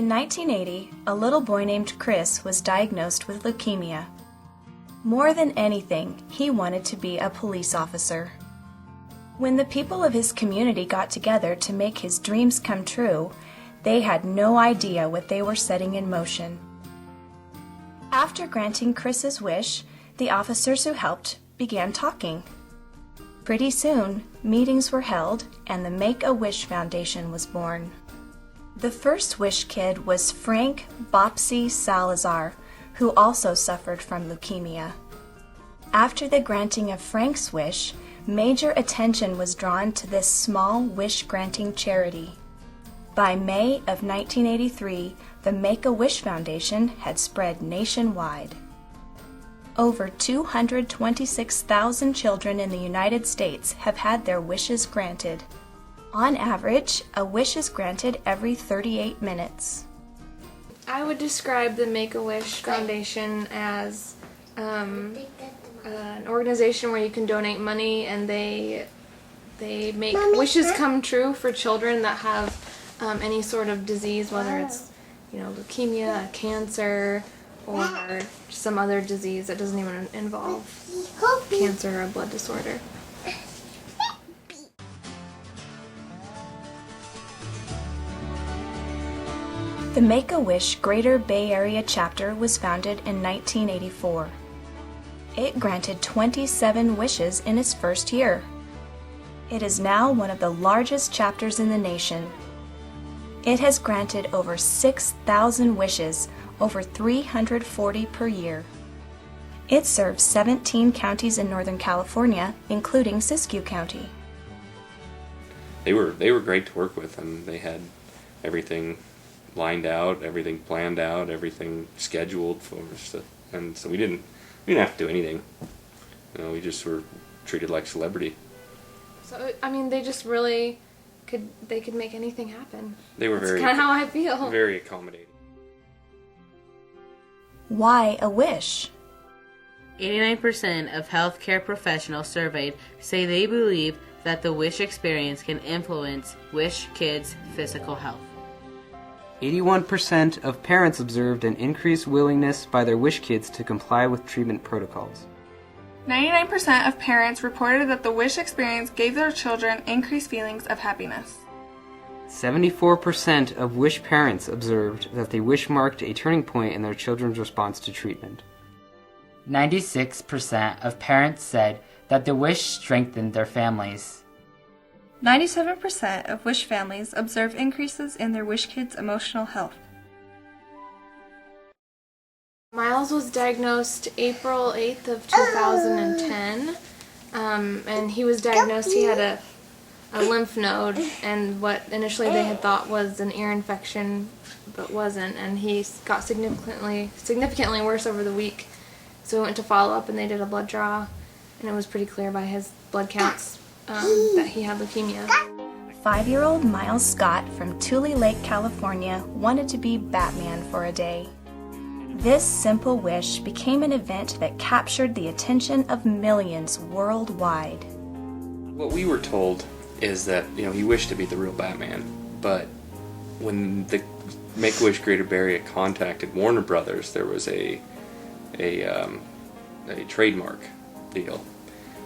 In 1980, a little boy named Chris was diagnosed with leukemia. More than anything, he wanted to be a police officer. When the people of his community got together to make his dreams come true, they had no idea what they were setting in motion. After granting Chris's wish, the officers who helped began talking. Pretty soon, meetings were held and the Make-A-Wish Foundation was born. The first Wish Kid was Frank Bopsy Salazar, who also suffered from leukemia. After the granting of Frank's wish, major attention was drawn to this small wish-granting charity. By May of 1983, the Make-A-Wish Foundation had spread nationwide. Over 226,000 children in the United States have had their wishes granted. On average, a wish is granted every 38 minutes. I would describe the Make-A-Wish Foundation as an organization where you can donate money and they make wishes come true for children that have any sort of disease, whether it's leukemia, cancer, or some other disease that doesn't even involve cancer or a blood disorder. The Make-A-Wish Greater Bay Area chapter was founded in 1984. It granted 27 wishes in its first year. It is now one of the largest chapters in the nation. It has granted over 6,000 wishes, over 340 per year. It serves 17 counties in Northern California, including Siskiyou County. They were great to work with, and they had everything lined out, everything planned out, everything scheduled for us, and so we didn't have to do anything. We just were treated like celebrity. So they just really could make anything happen. They were That's kind of how I feel. Very accommodating. Why a wish? 89% of healthcare professionals surveyed say they believe that the wish experience can influence Wish kids' physical health. 81% of parents observed an increased willingness by their Wish kids to comply with treatment protocols. 99% of parents reported that the Wish experience gave their children increased feelings of happiness. 74% of Wish parents observed that the Wish marked a turning point in their children's response to treatment. 96% of parents said that the Wish strengthened their families. 97% of Wish families observed increases in their Wish kids' emotional health. Miles was diagnosed April 8th of 2010, and he was diagnosed, he had a lymph node, and what initially they had thought was an ear infection, but wasn't, and he got significantly worse over the week. So we went to follow up and they did a blood draw, and it was pretty clear by his blood counts that he had leukemia. 5-year-old Miles Scott from Tulelake, California wanted to be Batman for a day. This simple wish became an event that captured the attention of millions worldwide. What we were told is that he wished to be the real Batman, but when the Make-A-Wish Greater Bay Area contacted Warner Brothers, there was a trademark deal.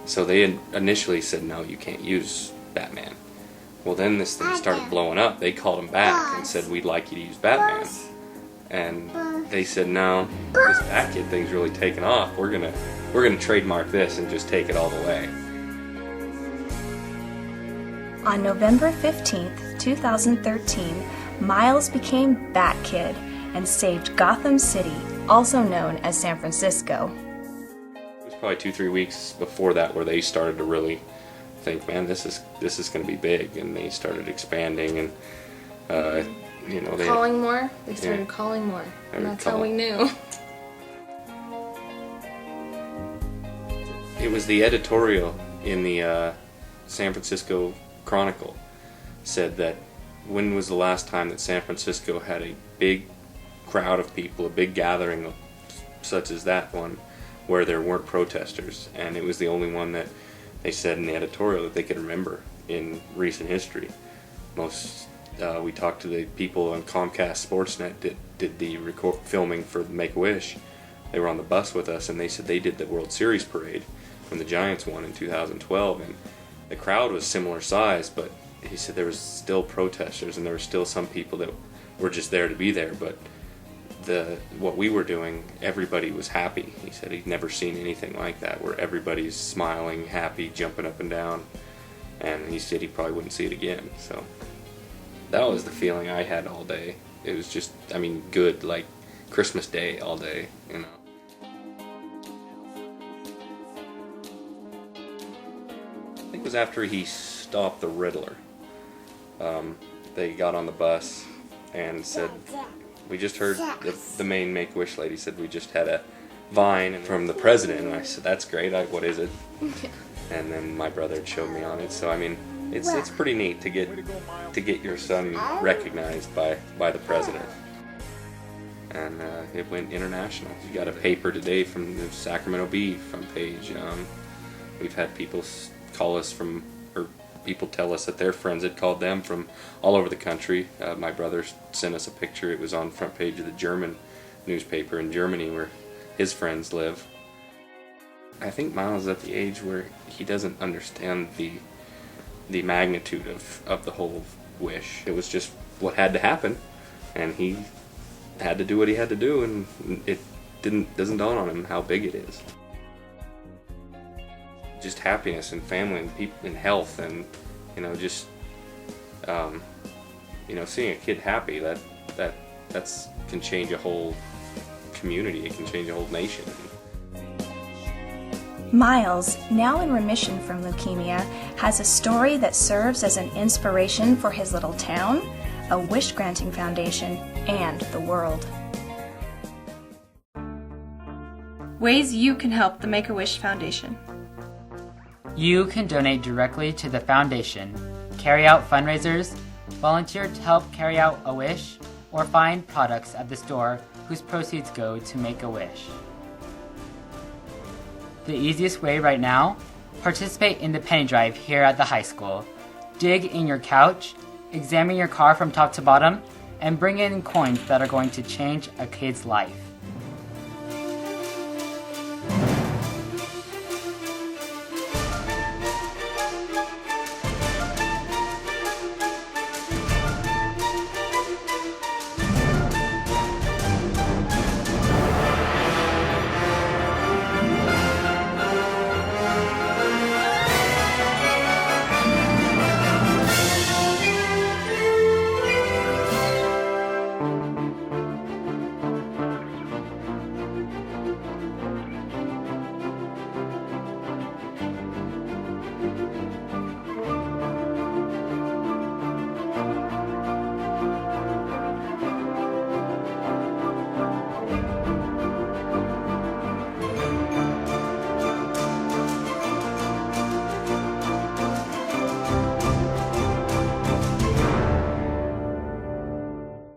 So they had initially said, no, you can't use Batman. Well, then this thing started blowing up. They called him back and said, we'd like you to use Batman. And they said, no, this Batkid thing's really taken off. We're gonna trademark this and just take it all the way. On November 15th, 2013, Miles became Batkid and saved Gotham City, also known as San Francisco. It was probably 2-3 weeks before that where they started to really think, man, this is going to be big, and they started expanding, and calling more. They started calling more, and that's how we knew. It was the editorial in the San Francisco Chronicle said that when was the last time that San Francisco had a big crowd of people, a big gathering such as that one, where there weren't protesters, and it was the only one that they said in the editorial that they could remember in recent history. Most we talked to the people on Comcast Sportsnet that did the filming for Make-A-Wish. They were on the bus with us, and they said they did the World Series parade when the Giants won in 2012, and the crowd was similar size, but he said there was still protesters, and there were still some people that were just there to be there, but what we were doing, everybody was happy. He said he'd never seen anything like that, where everybody's smiling, happy, jumping up and down, and he said he probably wouldn't see it again. So that was the feeling I had all day. It was just, I mean, good, like Christmas Day all day, you know. I think it was after he stopped the Riddler. They got on the bus and said, we just heard the main Make-A-Wish lady said we just had a vine from the president, and I said, that's great, what is it? And then my brother had showed me on it, so I mean, it's pretty neat to get your son recognized by the president. And it went international. You got a paper today from the Sacramento Bee front page. We've had people call us or people tell us that their friends had called them from all over the country. My brother sent us a picture. It was on the front page of the German newspaper in Germany where his friends live. I think Miles is at the age where he doesn't understand the magnitude of the whole wish. It was just what had to happen, and he had to do what he had to do, and it doesn't dawn on him how big it is. Just happiness and family and people and health, and just seeing a kid happy, that's can change a whole community. It can change a whole nation. Miles, now in remission from leukemia, has a story that serves as an inspiration for his little town, a wish-granting foundation, and the world. Ways you can help the Make-A-Wish Foundation. You can donate directly to the foundation, carry out fundraisers, volunteer to help carry out a wish, or find products at the store whose proceeds go to Make-A-Wish. The easiest way right now, participate in the penny drive here at the high school. Dig in your couch, examine your car from top to bottom, and bring in coins that are going to change a kid's life.